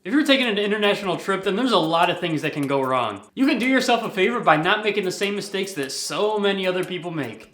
If you're taking an international trip, then there's a lot of things that can go wrong. You can do yourself a favor by not making the same mistakes that so many other people make.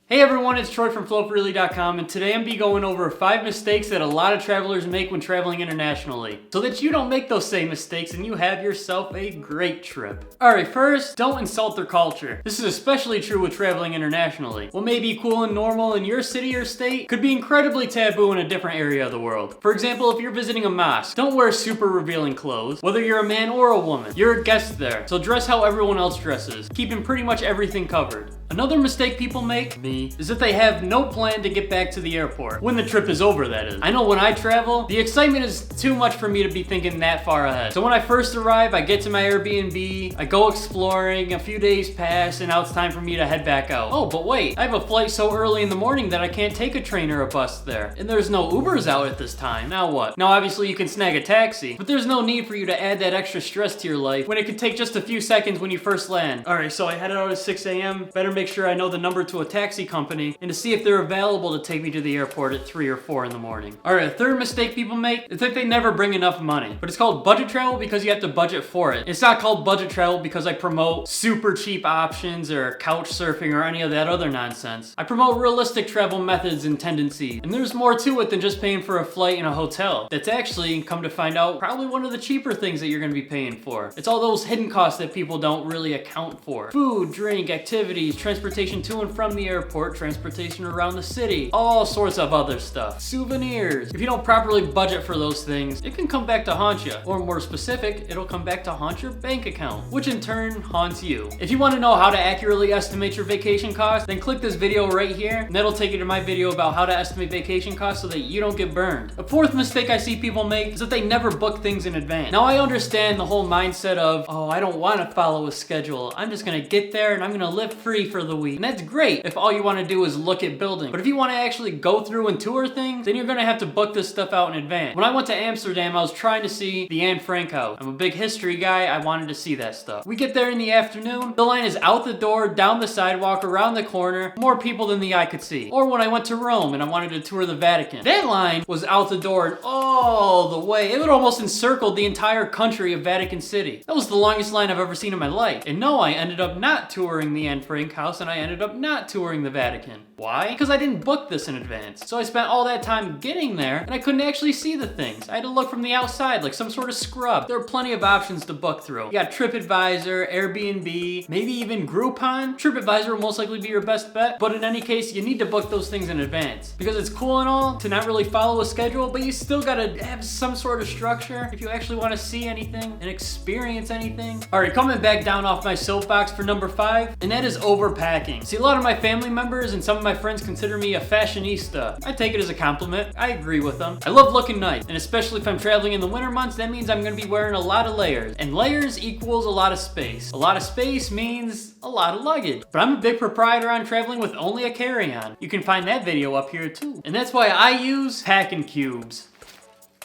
Hey everyone, it's Troy from FlowFreely.com, and today I'm going over 5 mistakes that a lot of travelers make when traveling internationally, so that you don't make those same mistakes and you have yourself a great trip. Alright, first, don't insult their culture. This is especially true with traveling internationally. What may be cool and normal in your city or state could be incredibly taboo in a different area of the world. For example, if you're visiting a mosque, don't wear super revealing clothes. Whether you're a man or a woman, you're a guest there, so dress how everyone else dresses, keeping pretty much everything covered. Another mistake people make, is that they have no plan to get back to the airport. When the trip is over, that is. I know when I travel, the excitement is too much for me to be thinking that far ahead. So when I first arrive, I get to my Airbnb, I go exploring, a few days pass, and now it's time for me to head back out. Oh, but wait, I have a flight so early in the morning that I can't take a train or a bus there. And there's no Ubers out at this time. Now what? Now obviously you can snag a taxi, but there's no need for you to add that extra stress to your life when it could take just a few seconds when you first land. Alright, so I headed out at 6 a.m. Better make sure I know the number to a taxi company and to see if they're available to take me to the airport at 3 or 4 in the morning. Alright, a third mistake people make is that they never bring enough money. But it's called budget travel because you have to budget for it. It's not called budget travel because I promote super cheap options or couch surfing or any of that other nonsense. I promote realistic travel methods and tendencies. And there's more to it than just paying for a flight and a hotel. That's actually, come to find out, probably one of the cheaper things that you're going to be paying for. It's all those hidden costs that people don't really account for. Food, drink, activities, transportation to and from the airport, transportation around the city, all sorts of other stuff. Souvenirs. If you don't properly budget for those things, it can come back to haunt you. Or more specific, it'll come back to haunt your bank account, which in turn haunts you. If you want to know how to accurately estimate your vacation costs, then click this video right here, and that'll take you to my video about how to estimate vacation costs so that you don't get burned. A fourth mistake I see people make is that they never book things in advance. Now I understand the whole mindset of, oh, I don't want to follow a schedule. I'm just gonna get there and I'm gonna live free for the week. And that's great if all you want to do is look at buildings. But if you want to actually go through and tour things, then you're going to have to book this stuff out in advance. When I went to Amsterdam, I was trying to see the Anne Frank house. I'm a big history guy. I wanted to see that stuff. We get there in the afternoon. The line is out the door, down the sidewalk, around the corner. More people than the eye could see. Or when I went to Rome and I wanted to tour the Vatican. That line was out the door and all the way. It would almost encircled the entire country of Vatican City. That was the longest line I've ever seen in my life. And no, I ended up not touring the Anne Frank house and I ended up not touring the Vatican. Why? Because I didn't book this in advance. So I spent all that time getting there and I couldn't actually see the things. I had to look from the outside like some sort of scrub. There are plenty of options to book through. You got TripAdvisor, Airbnb, maybe even Groupon. TripAdvisor will most likely be your best bet, but in any case, you need to book those things in advance. Because it's cool and all to not really follow a schedule, but you still gotta have some sort of structure if you actually want to see anything and experience anything. Alright, coming back down off my soapbox for number 5, and that is overpacking. See, a lot of my family members and some of my friends consider me a fashionista. I take it as a compliment. I agree with them. I love looking nice, and especially if I'm traveling in the winter months, that means I'm going to be wearing a lot of layers. And layers equals a lot of space. A lot of space means a lot of luggage. But I'm a big proprietor on traveling with only a carry-on. You can find that video up here too. And that's why I use packing cubes.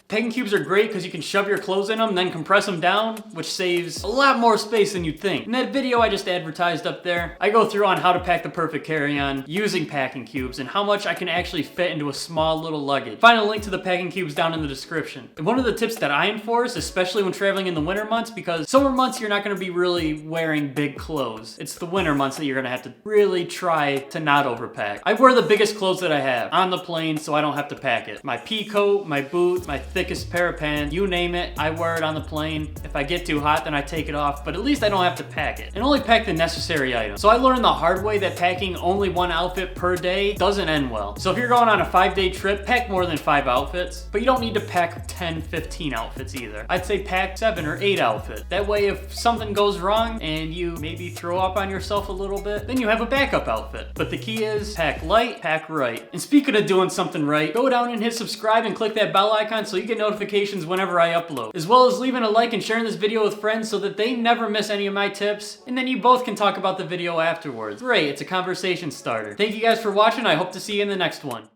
Packing cubes are great because you can shove your clothes in them, then compress them down, which saves a lot more space than you'd think. In that video I just advertised up there, I go through on how to pack the perfect carry-on using packing cubes and how much I can actually fit into a small little luggage. Find a link to the packing cubes down in the description. And one of the tips that I enforce, especially when traveling in the winter months, because summer months you're not going to be really wearing big clothes. It's the winter months that you're going to have to really try to not overpack. I wear the biggest clothes that I have on the plane so I don't have to pack it. My pea coat, my boot, my thickest pair of pants, you name it, I wear it on the plane. If I get too hot, then I take it off, but at least I don't have to pack it. And only pack the necessary items. So I learned the hard way that packing only one outfit per day doesn't end well. So if you're going on a 5-day trip, pack more than 5 outfits, but you don't need to pack 10, 15 outfits either. I'd say pack 7 or 8 outfits. That way if something goes wrong and you maybe throw up on yourself a little bit, then you have a backup outfit. But the key is pack light, pack right. And speaking of doing something right, go down and hit subscribe and click that bell icon so you get notifications whenever I upload, as well as leaving a like and sharing this video with friends so that they never miss any of my tips, and then you both can talk about the video afterwards. Great, it's a conversation starter. Thank you guys for watching. I hope to see you in the next one.